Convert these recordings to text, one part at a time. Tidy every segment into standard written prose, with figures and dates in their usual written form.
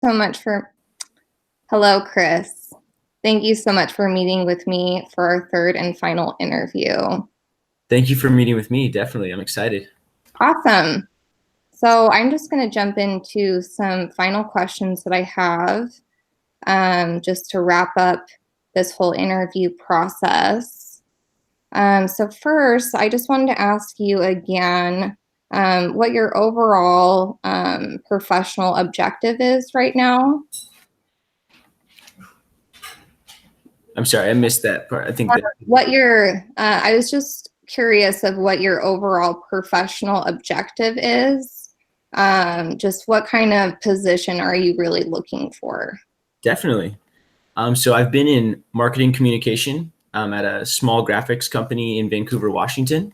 so much for, hello, Chris. Thank you so much for meeting with me for our third and final interview. Thank you for meeting with me. Definitely. I'm excited. Awesome. So I'm just going to jump into some final questions that I have just to wrap up this whole interview process. So first, I just wanted to ask you again what your overall professional objective is right now. I'm sorry, I missed that part. I think that I was just curious of what your overall professional objective is. Just what kind of position are you really looking for? definitely. So I've been in marketing communication at a small graphics company in Vancouver, Washington,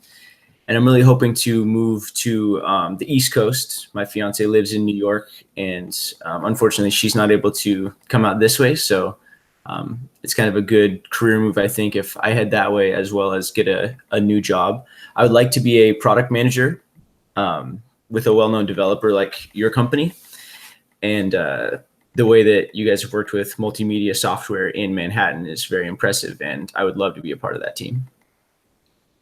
and I'm really hoping to move to the East Coast. My fiance lives in New York, and unfortunately, she's not able to come out this way. So it's kind of a good career move, I think, if I head that way as well as get a new job. I would like to be a product manager with a well-known developer like your company, and the way that you guys have worked with multimedia software in Manhattan is very impressive, and I would love to be a part of that team.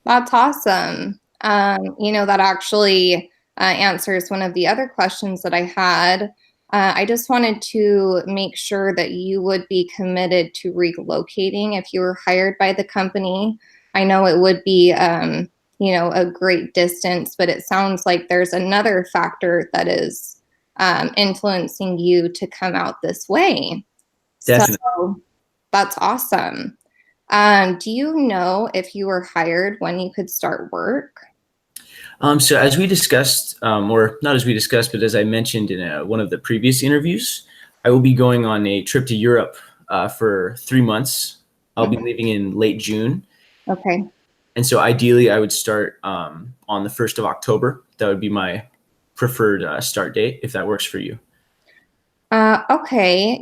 That's awesome. That actually answers one of the other questions that I had. I just wanted to make sure that you would be committed to relocating if you were hired by the company. I know it would be, a great distance, but it sounds like there's another factor that is influencing you to come out this way. So Definitely. that's awesome. Do you know if you were hired when you could start work? So as we discussed, or not as we discussed, but as I mentioned in one of the previous interviews, I will be going on a trip to Europe for 3 months. I'll be leaving in late June. Okay. And so ideally, I would start on the 1st of October. That would be my preferred start date, if that works for you. Okay.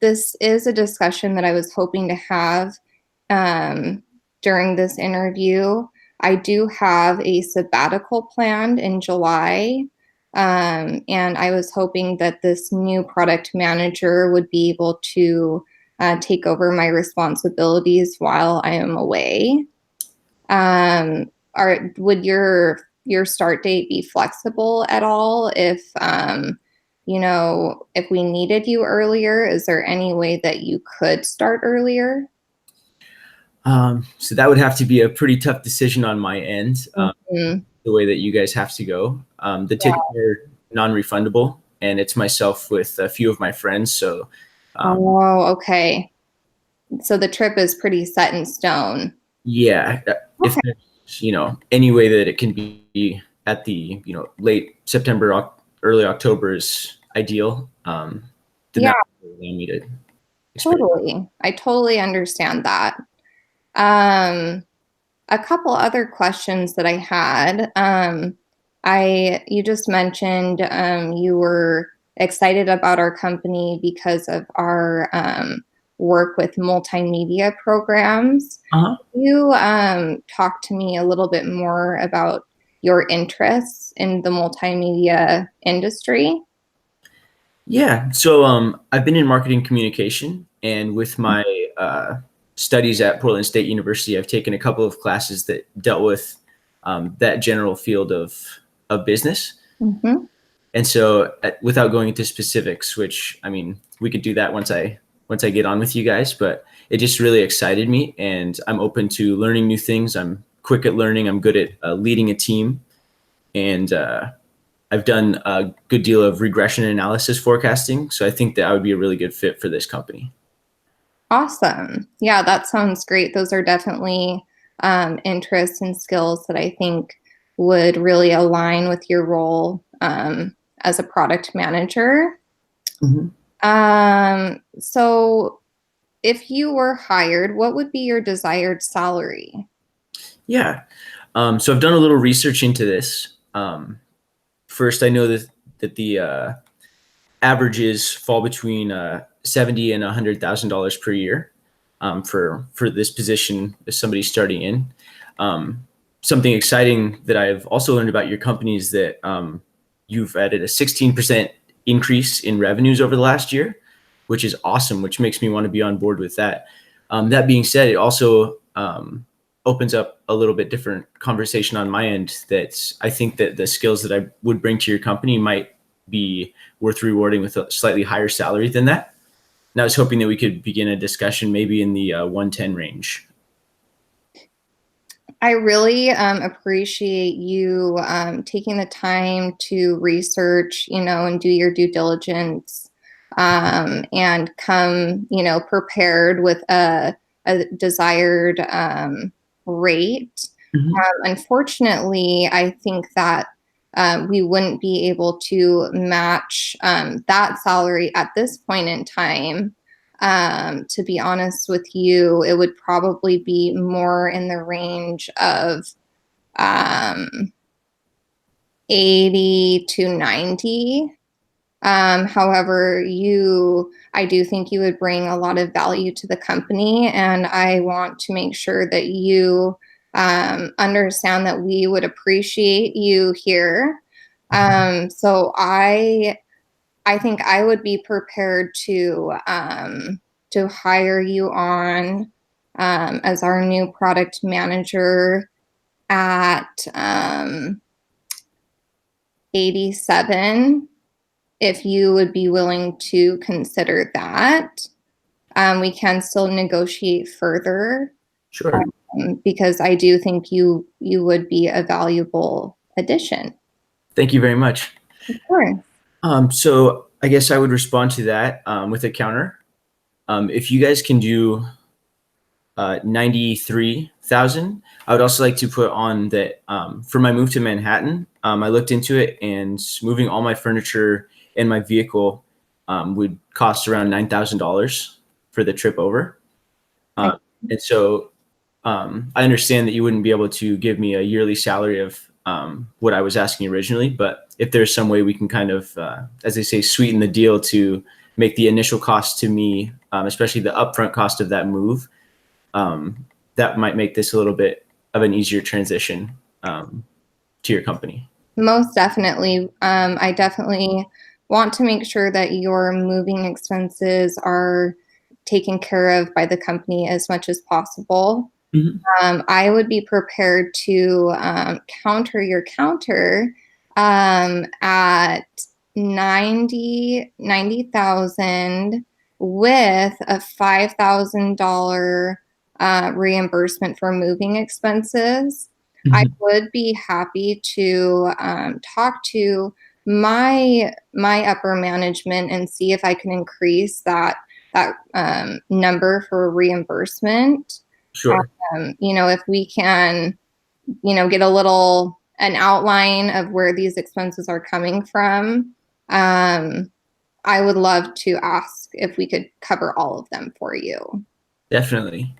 This is a discussion that I was hoping to have during this interview. I do have a sabbatical planned in July. And I was hoping that this new product manager would be able to take over my responsibilities while I am away. Would your start date be flexible at all if we needed you earlier? Is there any way that you could start earlier? So that would have to be a pretty tough decision on my end, Mhm. the way that you guys have to go. The tickets are non-refundable, and it's myself with a few of my friends. So Oh, okay. So the trip is pretty set in stone. yeah, if Okay. there's, any way that it can be at the, late September, early October is ideal, then Yeah, that would allow me to experience. totally. I totally understand that. Um, a couple other questions that I had. You just mentioned you were excited about our company because of our work with multimedia programs. Uh-huh. Can you talk to me a little bit more about your interests in the multimedia industry? Yeah. So I've been in marketing communication, and with my studies at Portland State University, I've taken a couple of classes that dealt with that general field of business. Mm-hmm. And so, without going into specifics, which I mean, we could do that once I get on with you guys, but it just really excited me, and I'm open to learning new things. I'm quick at learning. I'm good at leading a team, and I've done a good deal of regression analysis forecasting. So I think that I would be a really good fit for this company. Awesome. Yeah, that sounds great. Those are definitely interests and skills that I think would really align with your role as a product manager. Mhm. So, if you were hired, what would be your desired salary? Yeah. So I've done a little research into this. First, I know that the averages fall between $70 and $100,000 per year for this position as somebody starting in. Something exciting that I've also learned about your company is that you've added a 16% increase in revenues over the last year, which is awesome, which makes me want to be on board with that. That being said, it also opens up a little bit different conversation on my end, that I think that the skills that I would bring to your company might be worth rewarding with a slightly higher salary than that. And I was hoping that we could begin a discussion maybe in the 110 range. I really appreciate you taking the time to research, and do your due diligence, and come, prepared with a desired rate. Unfortunately, I think that we wouldn't be able to match that salary at this point in time. To be honest with you, it would probably be more in the range of 80 to 90. However, I do think you would bring a lot of value to the company, and I want to make sure that you understand that we would appreciate you here. So I think I would be prepared to hire you on as our new product manager at 87, if you would be willing to consider that. We can still negotiate further. Sure. Because I do think you would be a valuable addition. Thank you very much. Of course. So I guess I would respond to that with a counter. If you guys can do 93,000, I would also like to put on that for my move to Manhattan, I looked into it, and moving all my furniture and my vehicle would cost around $9,000 for the trip over. And so I understand that you wouldn't be able to give me a yearly salary of what I was asking originally, but if there's some way we can kind of, as they say, sweeten the deal to make the initial cost to me, especially the upfront cost of that move, that might make this a little bit of an easier transition to your company. Most definitely. I definitely want to make sure that your moving expenses are taken care of by the company as much as possible. I would be prepared to counter your counter at 90,000 with a $5,000 reimbursement for moving expenses. I would be happy to talk to my upper management and see if I can increase that number for reimbursement. Sure. If we can, get an outline of where these expenses are coming from, I would love to ask if we could cover all of them for you. Definitely.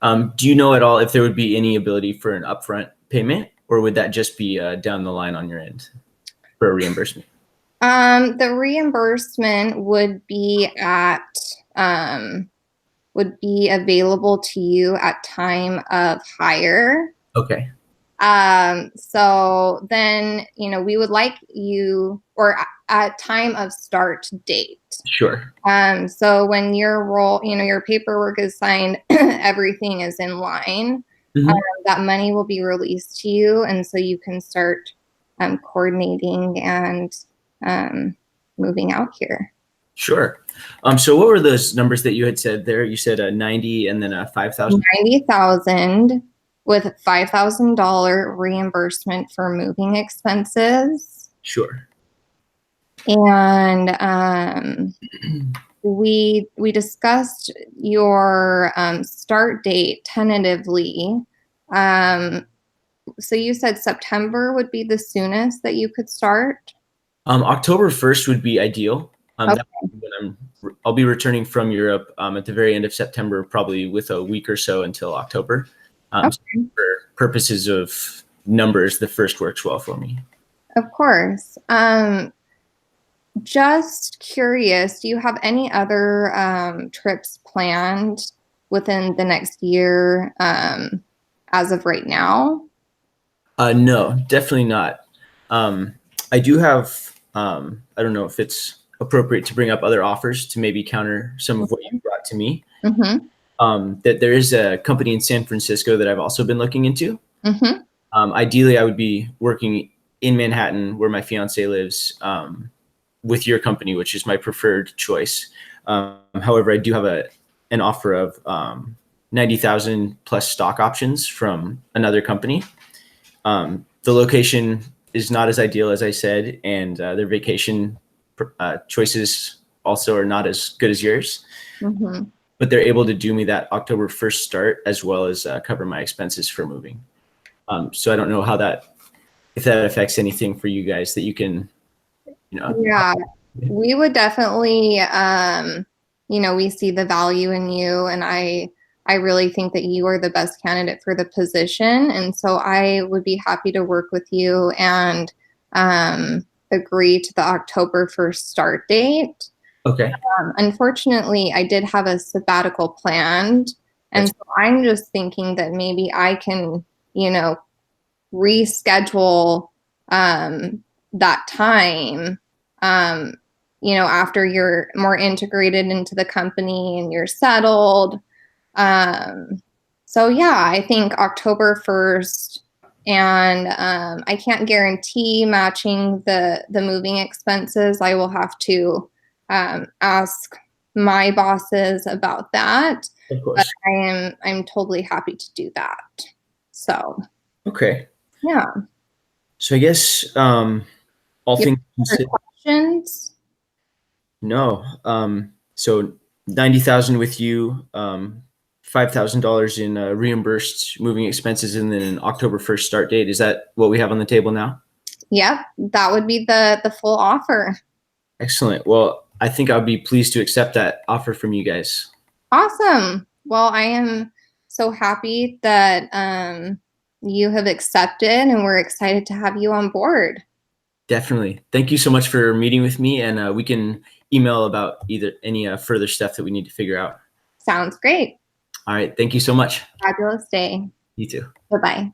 Do you know at all if there would be any ability for an upfront payment, or would that just be down the line on your end for a reimbursement? The reimbursement would be available to you at time of hire. Okay. So then, we would like you, or at time of start date. Sure. So when your paperwork is signed, everything is in line. That money will be released to you, and so you can start coordinating and moving out here. Sure. So what were those numbers that you had said there? You said a 90 and then a 5,000? 90,000 with $5,000 reimbursement for moving expenses. Sure. And we discussed your start date tentatively. So you said September would be the soonest that you could start? October 1st would be ideal. Okay. When I'll be returning from Europe at the very end of September, probably with a week or so until October. Okay. So for purposes of numbers, the first works well for me. Of course. Just curious, do you have any other trips planned within the next year as of right now? No, definitely not. I do have, I don't know if it's appropriate to bring up other offers to maybe counter some of what you brought to me. Mm-hmm. That there is a company in San Francisco that I've also been looking into. Mm-hmm. Ideally, I would be working in Manhattan, where my fiance lives, with your company, which is my preferred choice. However, I do have an offer of 90,000 plus stock options from another company. The location is not as ideal as I said, and their vacation choices also are not as good as yours. Mm-hmm. But they're able to do me that October 1st start, as well as cover my expenses for moving. So I don't know if that affects anything for you guys that you can, Yeah, we would definitely, we see the value in you, and I really think that you are the best candidate for the position. And so I would be happy to work with you and agree to the October 1st start date. Okay. Unfortunately, I did have a sabbatical planned. And so I'm just thinking that maybe I can, reschedule that time, after you're more integrated into the company and you're settled. So yeah, I think October 1st, and I can't guarantee matching the moving expenses. I will have to ask my bosses about that. Of But course. I'm totally happy to do that. So Okay. yeah. So I guess all Do you things have other considered, questions? no. So 90,000 with you, $5,000 in reimbursed moving expenses, and then an October 1st start date. Is that what we have on the table now? Yep, that would be the full offer. Excellent. Well, I think I would be pleased to accept that offer from you guys. Awesome. Well, I am so happy that you have accepted, and we're excited to have you on board. Definitely. Thank you so much for meeting with me, and we can email about either any further stuff that we need to figure out. Sounds great. All right. Thank you so much. Fabulous day. You too. Bye-bye.